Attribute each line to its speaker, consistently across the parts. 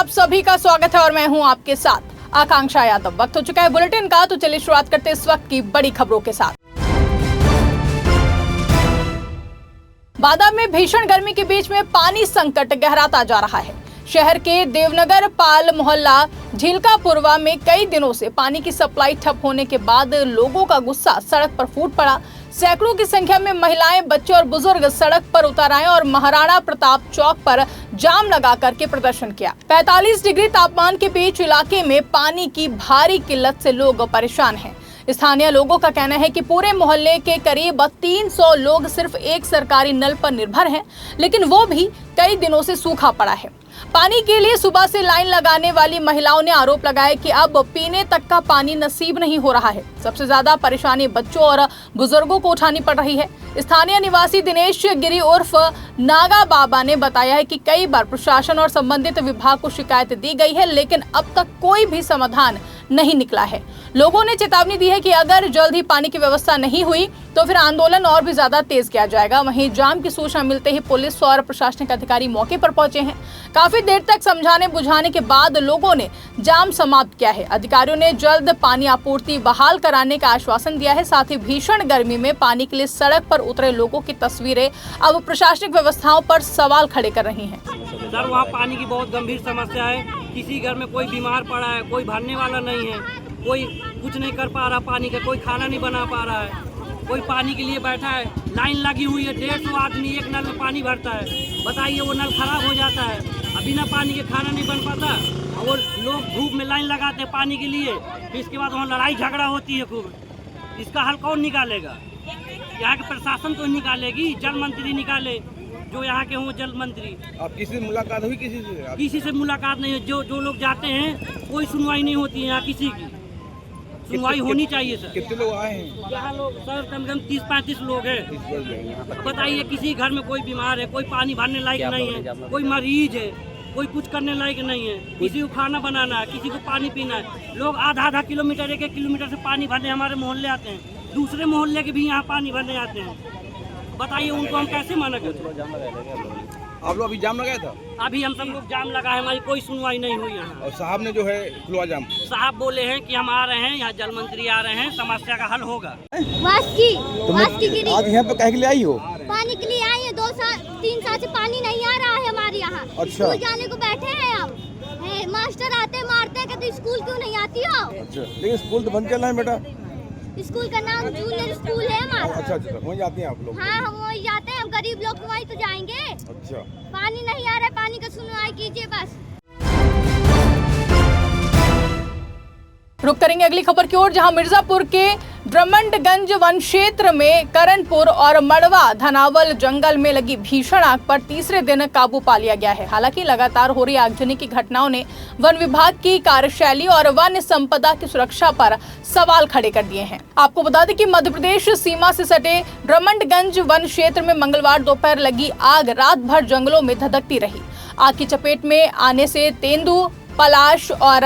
Speaker 1: आप सभी का स्वागत है और मैं हूं आपके साथ आकांक्षा यादव। वक्त हो चुका है बुलेटिन का, तो चलिए शुरुआत करते हैं इस वक्त की बड़ी खबरों के साथ। बादा में भीषण गर्मी के बीच में पानी संकट गहराता जा रहा है। शहर के देवनगर पाल मोहल्ला झीलकापुरवा में कई दिनों से पानी की सप्लाई ठप होने के बाद लोगों का गुस्सा सड़क पर फूट पड़ा। सैकड़ों की संख्या में महिलाएं, बच्चे और बुजुर्ग सड़क पर उतर आए और महाराणा प्रताप चौक पर जाम लगा करके प्रदर्शन किया। 45 डिग्री तापमान के बीच इलाके में पानी की भारी किल्लत से लोग परेशान हैं। स्थानीय लोगों का कहना है कि पूरे मोहल्ले के करीब 300 लोग सिर्फ एक सरकारी नल पर निर्भर हैं, लेकिन वो भी कई दिनों से सूखा पड़ा है। पानी के लिए सुबह से लाइन लगाने वाली महिलाओं ने आरोप लगाया कि अब पीने तक का पानी नसीब नहीं हो रहा है। सबसे ज्यादा परेशानी बच्चों और बुजुर्गों को उठानी पड़ रही है। स्थानीय निवासी दिनेश गिरी उर्फ नागा बाबा ने बताया है कि कई बार प्रशासन और संबंधित विभाग को शिकायत दी गई है, लेकिन अब तक कोई भी समाधान नहीं निकला है। लोगों ने चेतावनी दी है कि अगर जल्द ही पानी की व्यवस्था नहीं हुई तो फिर आंदोलन और भी ज्यादा तेज किया जाएगा। वहीं जाम की सूचना मिलते ही पुलिस और प्रशासनिक अधिकारी मौके पर पहुंचे हैं। काफी देर तक समझाने बुझाने के बाद लोगों ने जाम समाप्त किया है। अधिकारियों ने जल्द पानी आपूर्ति बहाल कराने का आश्वासन दिया है। साथ ही भीषण गर्मी में पानी के लिए सड़क पर उतरे लोगों की तस्वीरें अब प्रशासनिक व्यवस्थाओं पर सवाल खड़े कर रही हैं।
Speaker 2: सर, वहाँ पानी की बहुत गंभीर समस्या है। किसी घर में कोई बीमार पड़ा है, कोई भरने वाला नहीं है, कोई कुछ नहीं कर पा रहा पानी का, कोई खाना नहीं बना पा रहा है, कोई पानी के लिए बैठा है। लाइन लगी हुई है, 150 आदमी एक नल में पानी भरता है। बताइए, वो नल खराब हो जाता है, अब बिना पानी के खाना नहीं बन पाता। और वो लोग धूप में लाइन लगाते हैं पानी के लिए, फिर इसके बाद वहाँ लड़ाई झगड़ा होती है खूब। इसका हल कौन निकालेगा? यहाँ के प्रशासन तो निकालेगी, जल मंत्री निकाले, जो यहाँ के हों जल मंत्री।
Speaker 3: आप किसी से मुलाकात हुई?
Speaker 2: किसी से मुलाकात नहीं है। जो लोग जाते हैं कोई सुनवाई नहीं होती है। यहाँ किसी की सुनवाई होनी चाहिए सर।
Speaker 3: कितने लोग आए हैं
Speaker 2: यहाँ? लोग सर कम से कम 30-35 लोग हैं। बताइए, किसी घर में कोई बीमार है, कोई पानी भरने लायक नहीं है, कोई मरीज है, कोई कुछ करने लायक नहीं है, किसी को खाना बनाना है, किसी को पानी पीना है। लोग आधा किलोमीटर, 1 किलोमीटर से पानी भरने हमारे मोहल्ले आते हैं। दूसरे मोहल्ले के भी यहाँ पानी भरने आते हैं। बताइए, उनको हम कैसे माना करें?
Speaker 3: आप लोग अभी जाम लगाया था?
Speaker 2: अभी हम सब लोग जाम लगाए, हमारी कोई सुनवाई नहीं हुई यहाँ।
Speaker 3: और साहब ने जो है खुलवा जाम,
Speaker 2: साहब बोले हैं कि हम आ रहे हैं, यहाँ जल मंत्री आ रहे हैं, समस्या का हल होगा।
Speaker 3: आज यहाँ पे कहे के लिए आई हो?
Speaker 4: पानी के लिए आई है। 2-3 साल से पानी नहीं आ रहा है हमारे यहाँ।
Speaker 3: अच्छा।
Speaker 4: स्कूल जाने को बैठे हैं हम। मास्टर आते मारते हैं, कहते स्कूल क्यों नहीं आती हो?
Speaker 3: अच्छा, लेकिन स्कूल तो बंद चल रहा है बेटा।
Speaker 4: स्कूल का नाम जूनियर स्कूल है हमारा।
Speaker 3: अच्छा, वहीं जाते हैं आप लोग?
Speaker 4: हाँ, हम वहीं जाते हैं। हम गरीब लोग वहीं तो जाएंगे।
Speaker 3: अच्छा,
Speaker 4: पानी नहीं आ रहा है, पानी का सुनवाई कीजिए बस।
Speaker 1: रुक करेंगे अगली खबर की ओर, जहां मिर्जापुर के ड्रमंडगंज वन क्षेत्र में करणपुर और मड़वा धनावल जंगल में लगी भीषण आग पर तीसरे दिन काबू पा लिया गया है। हालांकि लगातार हो रही आगजनी की घटनाओं ने वन विभाग की कार्यशैली और वन संपदा की सुरक्षा पर सवाल खड़े कर दिए हैं। आपको बता दें कि मध्य प्रदेश सीमा से सटे ड्रमंडगंज वन क्षेत्र में मंगलवार दोपहर लगी आग रात भर जंगलों में धधकती रही। आग की चपेट में आने से तेंदू, पलाश और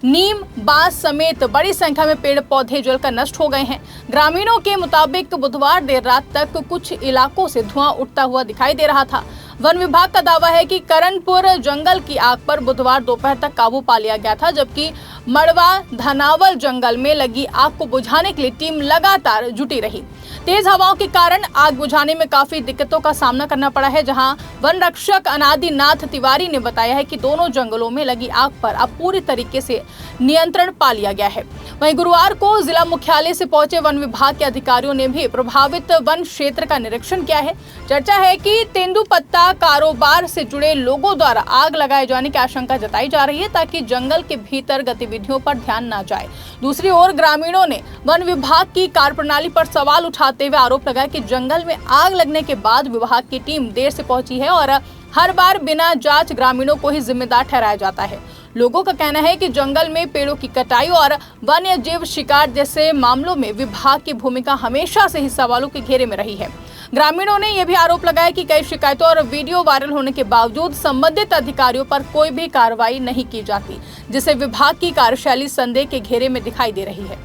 Speaker 1: नीम, बांस समेत बड़ी संख्या में पेड़ पौधे जलकर नष्ट हो गए हैं। ग्रामीणों के मुताबिक बुधवार देर रात तक कुछ इलाकों से धुआं उठता हुआ दिखाई दे रहा था। वन विभाग का दावा है कि करणपुर जंगल की आग पर बुधवार दोपहर तक काबू पा लिया गया था, जबकि मड़वा धनावल जंगल में लगी आग को बुझाने के लिए टीम लगातार जुटी रही। तेज हवाओं के कारण आग बुझाने में काफी दिक्कतों का सामना करना पड़ा है। जहां वन रक्षक अनादिनाथ तिवारी ने बताया है कि दोनों जंगलों में लगी आग पर अब पूरी तरीके से नियंत्रण पा लिया गया है। वहीं गुरुवार को जिला मुख्यालय से पहुंचे वन विभाग के अधिकारियों ने भी प्रभावित वन क्षेत्र का निरीक्षण किया है। चर्चा है कि तेंदुपत्ता कारोबार से जुड़े लोगों द्वारा आग लगाए जाने की आशंका जताई जा रही है, ताकि जंगल के भीतर गतिविधियों पर ध्यान न जाए। दूसरी ओर ग्रामीणों ने वन विभाग की कार्यप्रणाली पर सवाल उठाते हुए आरोप लगाया कि जंगल में आग लगने के बाद विभाग की टीम देर से पहुंची है और हर बार बिना जांच ग्रामीणों को ही जिम्मेदार ठहराया जाता है। लोगों का कहना है कि जंगल में पेड़ों की कटाई और वन्य जीव शिकार जैसे मामलों में विभाग की भूमिका हमेशा से ही सवालों के घेरे में रही है। ग्रामीणों ने यह भी आरोप लगाया कि कई शिकायतों और वीडियो वायरल होने के बावजूद संबंधित अधिकारियों पर कोई भी कार्रवाई नहीं की जाती, जिससे विभाग की कार्यशैली संदेह के घेरे में दिखाई दे रही है।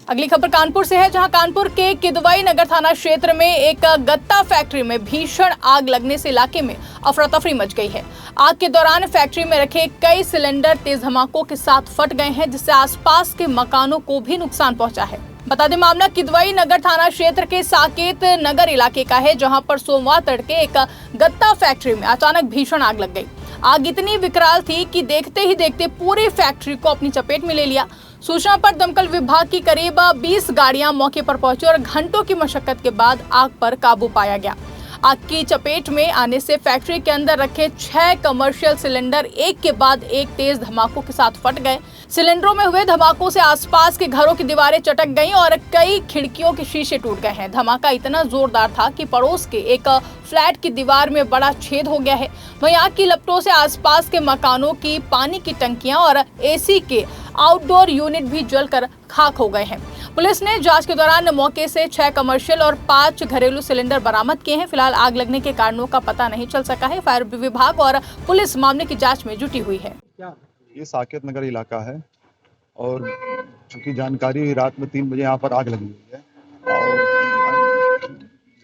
Speaker 1: अगली खबर कानपुर से है, जहां कानपुर के किदवई नगर थाना क्षेत्र में एक गत्ता फैक्ट्री में भीषण आग लगने से इलाके में अफरा तफरी मच गई है। आग के दौरान फैक्ट्री में रखे कई सिलेंडर तेज धमाकों के साथ फट गए हैं, जिससे आसपास के मकानों को भी नुकसान पहुंचा है। बता दें, मामला किदवई नगर थाना क्षेत्र के साकेत नगर इलाके का है, जहां पर सोमवार तड़के एक गत्ता फैक्ट्री में अचानक भीषण आग लग गई। आग इतनी विकराल थी कि देखते ही देखते पूरी फैक्ट्री को अपनी चपेट में ले लिया। सूचना पर दमकल विभाग की करीब 20 गाड़ियां मौके पर पहुंची और घंटों की मशक्कत के बाद आग पर काबू पाया गया। आग की चपेट में आने से फैक्ट्री के अंदर रखे 6 कमर्शियल सिलेंडर एक के बाद एक तेज धमाकों के साथ फट गए। सिलेंडरों में हुए धमाकों से आसपास के घरों की दीवारें चटक गईं और कई खिड़कियों के शीशे टूट गए हैं। धमाका इतना जोरदार था कि पड़ोस के एक फ्लैट की दीवार में बड़ा छेद हो गया है। वहीं आग की लपटों से आसपास के मकानों की पानी की टंकियां और एसी के आउटडोर यूनिट भी जलकर खाक हो गए हैं। पुलिस ने जांच के दौरान मौके से 6 कमर्शियल और 5 घरेलू सिलेंडर बरामद किए हैं। फिलहाल आग लगने के कारणों का पता नहीं चल सका है। फायर विभाग और पुलिस मामले की जांच में जुटी हुई है।
Speaker 5: ये साकेत नगर इलाका है और चूंकि जानकारी रात में 3 बजे यहाँ पर आग लगी हुई है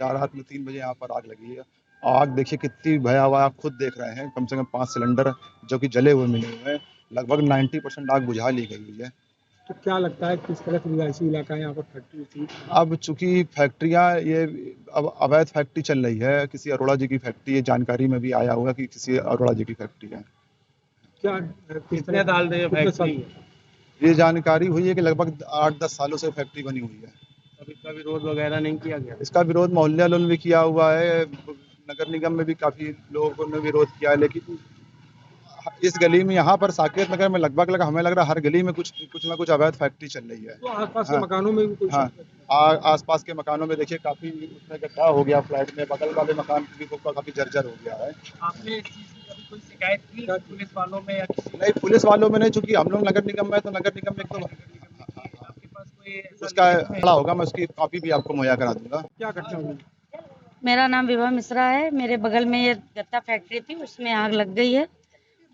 Speaker 5: और रात में 3 बजे यहाँ पर आग लगी है। आग देखिए कितनी भयावह, आप खुद देख रहे हैं। कम से कम 5 सिलेंडर जो कि जले हुए मिले हुए हैं। लगभग 90% आग बुझा ली गई हुई है।
Speaker 6: तो क्या लगता है किस तरह से रिहायशी इलाका है, यहाँ पर फैक्ट्री थी?
Speaker 5: अब चूंकि फैक्ट्रियाँ ये अब अवैध फैक्ट्री चल रही है। किसी अरोड़ा जी की फैक्ट्री है, जानकारी में भी आया हुआ कि किसी अरोड़ा जी की फैक्ट्री है।
Speaker 6: क्या कितने डाल रहे फैक्ट्री?
Speaker 5: ये जानकारी हुई है कि लगभग 8-10 सालों से फैक्ट्री बनी हुई है।
Speaker 6: अब इसका विरोध वगैरह नहीं किया गया?
Speaker 5: इसका विरोध मोहल्ले वालों ने भी किया हुआ है, नगर निगम में भी काफी लोगों ने विरोध किया है। लेकिन इस गली में यहाँ पर साकेत नगर में लगभग हमें लग रहा है हर गली में कुछ ना कुछ अवैध फैक्ट्री चल रही है।
Speaker 6: तो आसपास के मकानों में भी
Speaker 5: हाँ, आसपास के मकानों में देखिए काफी उसमें गड्ढा हो गया। फ्लैट में बगल वाले मकान की भी काफी जर्जर हो गया है।
Speaker 6: आपने इस चीज की कभी कोई शिकायत की पुलिस वालों में या किसी?
Speaker 5: नहीं, पुलिस वालों में नहीं, चूंकि हम लोग नगर निगम में, तो नगर निगम में तो
Speaker 6: आपके पास कोई
Speaker 5: उसका खड़ा होगा, मैं उसकी कॉपी भी आपको मुहैया करा दूंगा।
Speaker 6: क्या घटना हुई?
Speaker 7: मेरा नाम विभा मिश्रा है। मेरे बगल में ये गत्ता फैक्ट्री थी, उसमें आग लग गई है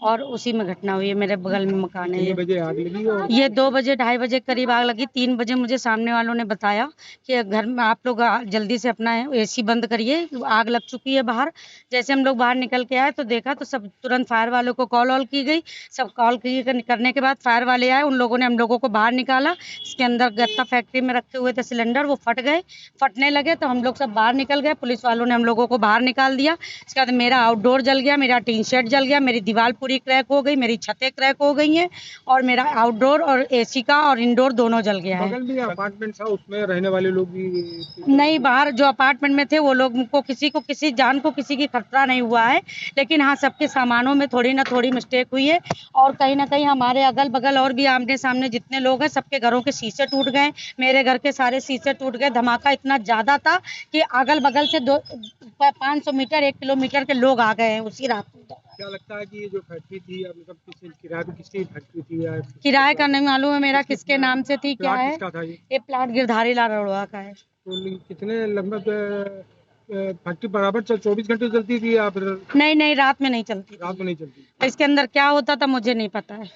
Speaker 7: और उसी में घटना हुई है। मेरे बगल में मकान है।
Speaker 6: कितने बजे आग लगी? और
Speaker 7: ये 2 बजे 2:30 बजे करीब आग लगी। 3 बजे मुझे सामने वालों ने बताया कि घर में आप लोग जल्दी से अपना एसी बंद करिए, आग लग चुकी है बाहर। जैसे हम लोग बाहर निकल के आए तो देखा तो सब तुरंत फायर वालों को कॉल की गई। सब कॉल करने के बाद फायर वाले आए, उन लोगों ने हम लोगों को बाहर निकाला। इसके अंदर गत्ता फैक्ट्री में रखे हुए थे सिलेंडर, वो फट गए। फटने लगे तो हम लोग सब बाहर निकल गए। पुलिस वालों ने हम लोगों को बाहर निकाल दिया। इसके बाद मेरा आउटडोर जल गया, मेरा टीन शेड जल गया, मेरी दीवार पूरी क्रैक हो गई, मेरी छतें क्रैक हो गई हैं और मेरा आउटडोर और एसी का और इंडोर दोनों जल गया है।
Speaker 6: बगल में अपार्टमेंट था, उसमें रहने वाले लोग भी?
Speaker 7: नहीं, बाहर जो अपार्टमेंट में थे वो लोग को किसी जान को किसी की खतरा नहीं हुआ है। लेकिन हाँ, सबके सामानों में थोड़ी ना थोड़ी मिस्टेक हुई है और कहीं ना कहीं हमारे अगल बगल और भी आमने सामने जितने लोग हैं सबके घरों के शीशे टूट गए। मेरे घर के सारे शीशे टूट गए। धमाका इतना ज्यादा था कि अगल बगल से 500 मीटर 1 किलोमीटर के लोग आ गए हैं उसी रात में।
Speaker 6: क्या लगता है कि ये जो फैक्ट्री थी, मतलब किराए पे किसकी फैक्ट्री थी? या
Speaker 7: किराए का नहीं मालूम है मेरा किसके नाम से थी, क्या है।
Speaker 6: किसका था
Speaker 7: ये प्लाट गिरधारी लाल अरोड़ा का है।
Speaker 6: तो कितने लगभग फैक्ट्री बराबर 24 घंटे चलती थी या फिर?
Speaker 7: नहीं, रात में नहीं चलती।
Speaker 6: रात में नहीं चलती।
Speaker 7: इसके अंदर क्या होता था मुझे नहीं पता है।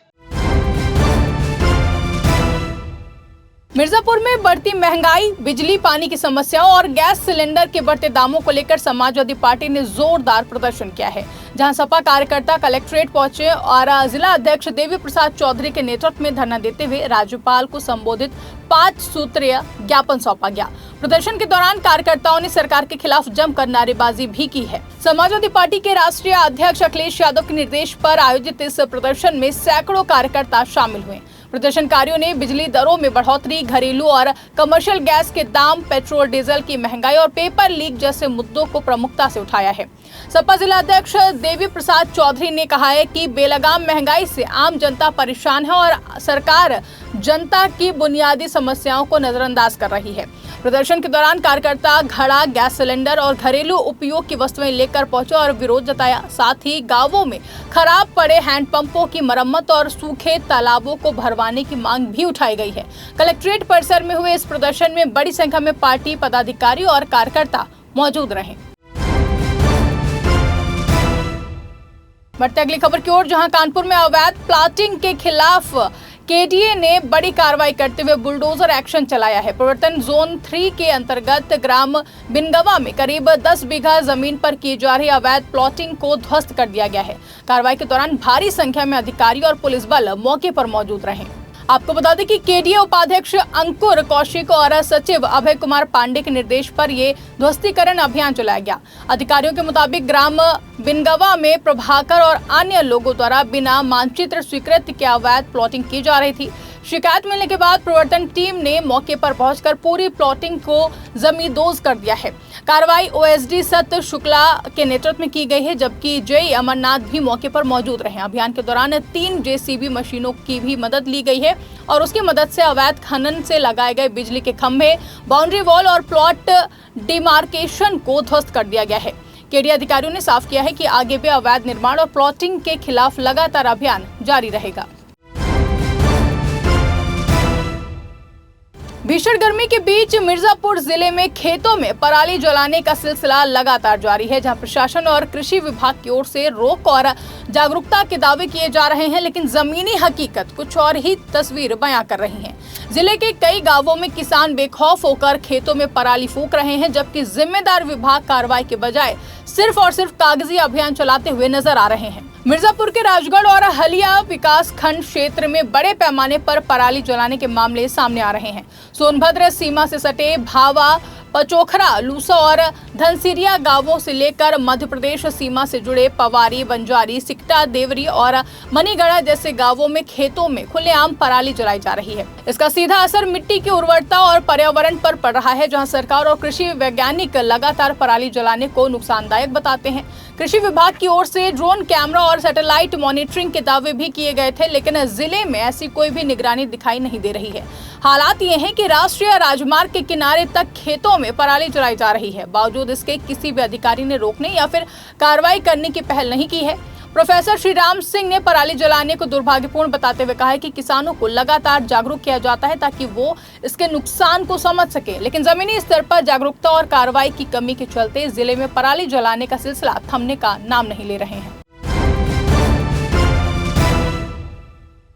Speaker 1: मिर्जापुर में बढ़ती महंगाई, बिजली पानी की समस्याओं और गैस सिलेंडर के बढ़ते दामों को लेकर समाजवादी पार्टी ने जोरदार प्रदर्शन किया है, जहां सपा कार्यकर्ता कलेक्ट्रेट पहुंचे और जिला अध्यक्ष देवी प्रसाद चौधरी के नेतृत्व में धरना देते हुए राज्यपाल को संबोधित 5 सूत्रीय ज्ञापन सौंपा गया। प्रदर्शन के दौरान कार्यकर्ताओं ने सरकार के खिलाफ जमकर नारेबाजी भी की है। समाजवादी पार्टी के राष्ट्रीय अध्यक्ष अखिलेश यादव के निर्देश पर आयोजित इस प्रदर्शन में सैकड़ों कार्यकर्ता शामिल हुए। प्रदर्शनकारियों ने बिजली दरों में बढ़ोतरी, घरेलू और कमर्शियल गैस के दाम, पेट्रोल डीजल की महंगाई और पेपर लीक जैसे मुद्दों को प्रमुखता से उठाया है। सपा जिला अध्यक्ष देवी प्रसाद चौधरी ने कहा है कि बेलगाम महंगाई से आम जनता परेशान है और सरकार जनता की बुनियादी समस्याओं को नजरअंदाज कर रही है। प्रदर्शन के दौरान कार्यकर्ता घड़ा, गैस सिलेंडर और घरेलू उपयोग की वस्तुएं लेकर पहुंचे और विरोध जताया। साथ ही गांवों में खराब पड़े हैंडपंपों की मरम्मत और सूखे तालाबों को भरवाने की मांग भी उठाई गई है। कलेक्ट्रेट परिसर में हुए इस प्रदर्शन में बड़ी संख्या में पार्टी पदाधिकारी और कार्यकर्ता मौजूद रहे। बढ़ते अगली खबर की ओर, जहां कानपुर में अवैध प्लाटिंग के खिलाफ केडीए ने बड़ी कार्रवाई करते हुए बुलडोजर एक्शन चलाया है। प्रवर्तन जोन 3 के अंतर्गत ग्राम बिनगवा में करीब 10 बीघा जमीन पर की जा रही अवैध प्लॉटिंग को ध्वस्त कर दिया गया है। कार्रवाई के दौरान भारी संख्या में अधिकारी और पुलिस बल मौके पर मौजूद रहे। आपको बता दें कि केडीए उपाध्यक्ष अंकुर कौशिक और सचिव अभय कुमार पांडे के निर्देश पर ये ध्वस्तीकरण अभियान चलाया गया। अधिकारियों के मुताबिक ग्राम बिनगवा में प्रभाकर और अन्य लोगों द्वारा बिना मानचित्र स्वीकृत के अवैध प्लॉटिंग की जा रही थी। शिकायत मिलने के बाद प्रवर्तन टीम ने मौके पर पहुंचकर पूरी प्लॉटिंग को जमींदोज कर दिया है। कार्रवाई ओएसडी सत्य शुक्ला के नेतृत्व में की गई है, जबकि जेई अमरनाथ भी मौके पर मौजूद रहे। अभियान के दौरान 3 जेसीबी मशीनों की भी मदद ली गई है और उसकी मदद से अवैध खनन से लगाए गए बिजली के खंभे, बाउंड्री वॉल और प्लॉट डिमार्केशन को ध्वस्त कर दिया गया है। केडीए अधिकारियों ने साफ किया है कि आगे भी अवैध निर्माण और प्लॉटिंग के खिलाफ लगातार अभियान जारी रहेगा। भीषण गर्मी के बीच मिर्जापुर जिले में खेतों में पराली जलाने का सिलसिला लगातार जारी है, जहां प्रशासन और कृषि विभाग की ओर से रोक और जागरूकता के दावे किए जा रहे हैं, लेकिन जमीनी हकीकत कुछ और ही तस्वीर बयां कर रही है। जिले के कई गांवों में किसान बेखौफ होकर खेतों में पराली फूंक रहे हैं, जबकि जिम्मेदार विभाग कार्रवाई के बजाय सिर्फ और सिर्फ कागजी अभियान चलाते हुए नजर आ रहे हैं। मिर्जापुर के राजगढ़ और हलिया विकास खंड क्षेत्र में बड़े पैमाने पर पराली जलाने के मामले सामने आ रहे हैं। सोनभद्र सीमा से सटे भावा, पचोखरा, लूसा और धनसिरिया गांवों से लेकर मध्य प्रदेश सीमा से जुड़े पवारी, बंजारी, सिकटा, देवरी और मनीगढ़ा जैसे गांवों में खेतों में खुलेआम पराली जलाई जा रही है। इसका सीधा असर मिट्टी की उर्वरता और पर्यावरण पर पड़ रहा है, जहां सरकार और कृषि वैज्ञानिक लगातार पराली जलाने को नुकसानदायक बताते हैं। कृषि विभाग की ओर से ड्रोन कैमरा और सैटेलाइट मॉनिटरिंग के दावे भी किए गए थे, लेकिन जिले में ऐसी कोई भी निगरानी दिखाई नहीं दे रही है। हालात ये हैं कि राष्ट्रीय राजमार्ग के किनारे तक खेतों में पराली जलाई जा रही है। बावजूद इसके किसी भी अधिकारी ने रोकने या फिर कार्रवाई करने की पहल नहीं की है। प्रोफेसर श्रीराम सिंह ने पराली जलाने को दुर्भाग्यपूर्ण बताते हुए कहा है कि किसानों को लगातार जागरूक किया जाता है ताकि वो इसके नुकसान को समझ सके, लेकिन जमीनी स्तर पर जागरूकता और कार्रवाई की कमी के चलते जिले में पराली जलाने का सिलसिला थमने का नाम नहीं ले रहे हैं।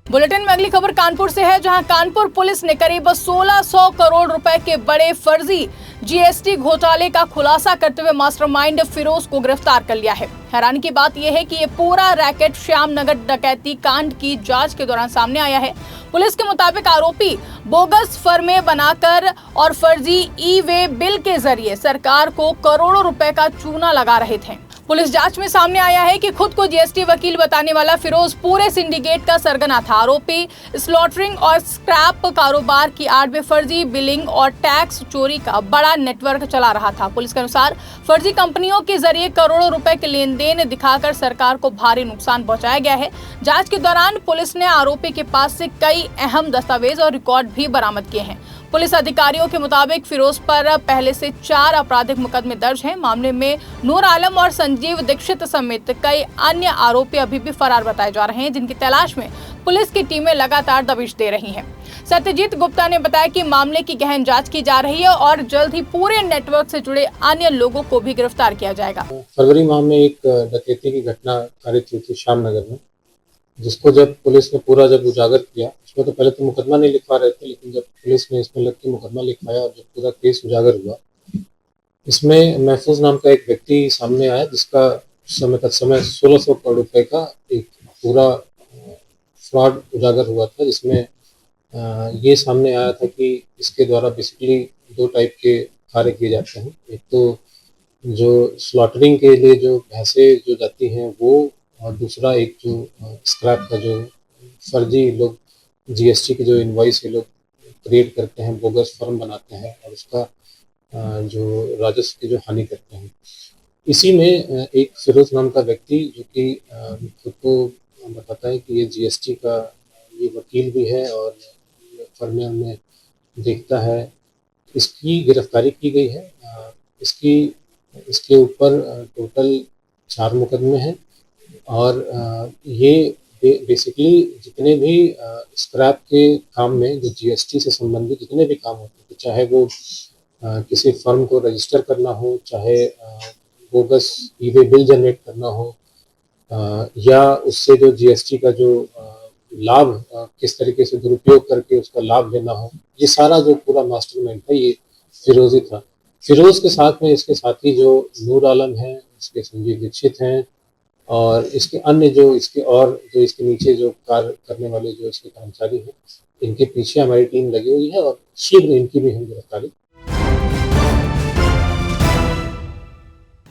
Speaker 1: बुलेटिन में अगली खबर कानपुर से है, जहां कानपुर पुलिस ने करीब 1600 करोड़ रुपए के बड़े फर्जी जीएसटी घोटाले का खुलासा करते हुए मास्टरमाइंड फिरोज को गिरफ्तार कर लिया है। हैरानी की बात यह है कि ये पूरा रैकेट श्यामनगर डकैती कांड की जांच के दौरान सामने आया है। पुलिस के मुताबिक आरोपी बोगस फर्में बनाकर और फर्जी ई-वे बिल के जरिए सरकार को करोड़ों रुपए का चूना लगा रहे थे। पुलिस जांच में सामने आया है कि खुद को जीएसटी वकील बताने वाला फिरोज पूरे सिंडिकेट का सरगना था। आरोपी स्लॉटरिंग और स्क्रैप कारोबार की आड़ में फर्जी बिलिंग और टैक्स चोरी का बड़ा नेटवर्क चला रहा था। पुलिस के अनुसार फर्जी कंपनियों के जरिए करोड़ों रुपए के लेन देन दिखाकर सरकार को भारी नुकसान पहुंचाया गया है। जांच के दौरान पुलिस ने आरोपी के पास से कई अहम दस्तावेज और रिकॉर्ड भी बरामद किए हैं। पुलिस अधिकारियों के मुताबिक फिरोज पर पहले से 4 आपराधिक मुकदमे दर्ज हैं। मामले में नूर आलम और संजीव दीक्षित समेत कई अन्य आरोपी अभी भी फरार बताए जा रहे हैं, जिनकी तलाश में पुलिस की टीमें लगातार दबिश दे रही हैं। सत्यजीत गुप्ता ने बताया कि मामले की गहन जांच की जा रही है और जल्द ही पूरे नेटवर्क से जुड़े अन्य लोगों को भी गिरफ्तार किया जाएगा।
Speaker 8: फरवरी माह में एक डकैती की घटना कारित हुई थी श्यामनगर में, जिसको जब पुलिस ने पूरा जब उजागर किया, उसमें तो पहले तो मुकदमा नहीं लिखवा रहे थे, लेकिन जब पुलिस ने इसमें लग के मुकदमा लिखवाया और जब पूरा केस उजागर हुआ, इसमें महफूज नाम का एक व्यक्ति सामने आया, जिसका समय 1600 करोड़ रुपए का एक पूरा फ्रॉड उजागर हुआ था, जिसमें ये सामने आया था कि इसके द्वारा बेसिकली 2 टाइप के कार्य किए जाते हैं। एक तो जो स्लॉटरिंग के लिए जो भैंसें जो जाती हैं वो, और दूसरा एक जो स्क्रैप का जो फर्जी लोग जीएसटी के जो इनवॉइस ये लोग क्रिएट करते हैं, बोगस फर्म बनाते हैं और उसका जो राजस्व की जो हानि करते हैं। इसी में एक फिरोज नाम का व्यक्ति जो कि खुद को बताता है कि ये जीएसटी का ये वकील भी है और फर्में में देखता है, इसकी गिरफ्तारी की गई है। इसके ऊपर टोटल 4 मुकदमे हैं और ये बेसिकली जितने भी स्क्रैप के काम में जो जीएसटी से संबंधित जितने भी काम होते हैं, चाहे वो किसी फर्म को रजिस्टर करना हो, चाहे बोगस ई-वे बिल जनरेट करना हो, या उससे जो जीएसटी का जो लाभ किस तरीके से दुरुपयोग करके उसका लाभ लेना हो, ये सारा जो पूरा मास्टरमाइंड था ये फिरोजी था। फिरोज के साथ में इसके साथी जो नूर आलम हैं, इसके संजीव दीक्षित हैं और इसके अन्य जो इसके नीचे जो कार्य करने वाले जो इसके कर्मचारी हैं, इनके पीछे हमारी टीम लगी हुई है और शीघ्र इनकी भी हम गिरफ्तारी।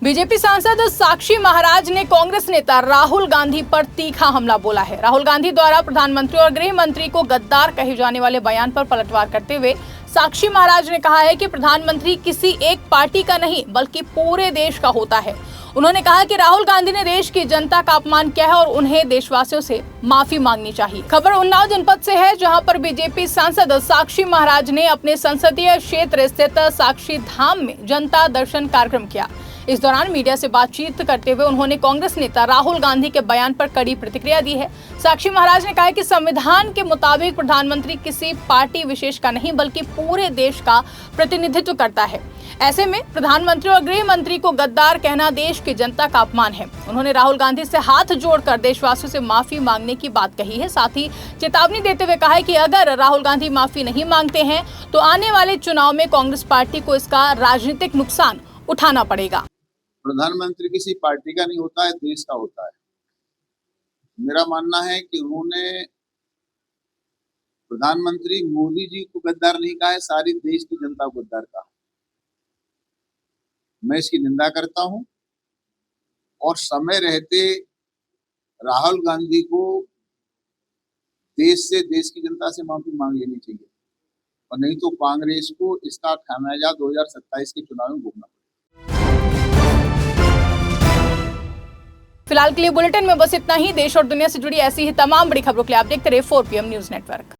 Speaker 1: बीजेपी सांसद साक्षी महाराज ने कांग्रेस नेता राहुल गांधी पर तीखा हमला बोला है। राहुल गांधी द्वारा प्रधानमंत्री और गृह मंत्री को गद्दार कहे जाने वाले बयान पर पलटवार करते हुए साक्षी महाराज ने कहा है कि प्रधानमंत्री किसी एक पार्टी का नहीं बल्कि पूरे देश का होता है। उन्होंने कहा कि राहुल गांधी ने देश की जनता का अपमान किया है और उन्हें देशवासियों से माफी मांगनी चाहिए। खबर उन्नाव जनपद से है, जहां पर बीजेपी सांसद साक्षी महाराज ने अपने संसदीय क्षेत्र स्थित साक्षी धाम में जनता दर्शन कार्यक्रम किया। इस दौरान मीडिया से बातचीत करते हुए उन्होंने कांग्रेस नेता राहुल गांधी के बयान पर कड़ी प्रतिक्रिया दी है। साक्षी महाराज ने कहा कि संविधान के मुताबिक प्रधानमंत्री किसी पार्टी विशेष का नहीं बल्कि पूरे देश का प्रतिनिधित्व करता है। ऐसे में प्रधानमंत्री और गृह मंत्री को गद्दार कहना देश की जनता का अपमान है। उन्होंने राहुल गांधी से हाथ जोड़कर देशवासियों से माफी मांगने की बात कही है। साथ ही चेतावनी देते हुए कहा है कि अगर राहुल गांधी माफी नहीं मांगते हैं तो आने वाले चुनाव में कांग्रेस पार्टी को इसका राजनीतिक नुकसान उठाना पड़ेगा।
Speaker 9: प्रधानमंत्री किसी पार्टी का नहीं होता है, देश का होता है। मेरा मानना है कि उन्होंने प्रधानमंत्री मोदी जी को गद्दार नहीं कहा है, सारी देश की जनता को गद्दार कहा। मैं इसकी निंदा करता हूं और समय रहते राहुल गांधी को देश की जनता से माफी मांग लेनी चाहिए और नहीं तो कांग्रेस को इसका खामियाजा 2027 के चुनाव में भुगतना पड़ेगा।
Speaker 1: फिलहाल के लिए बुलेटिन में बस इतना ही। देश और दुनिया से जुड़ी ऐसी ही तमाम बड़ी खबरों के लिए आप देखते रहिए 4 PM न्यूज नेटवर्क।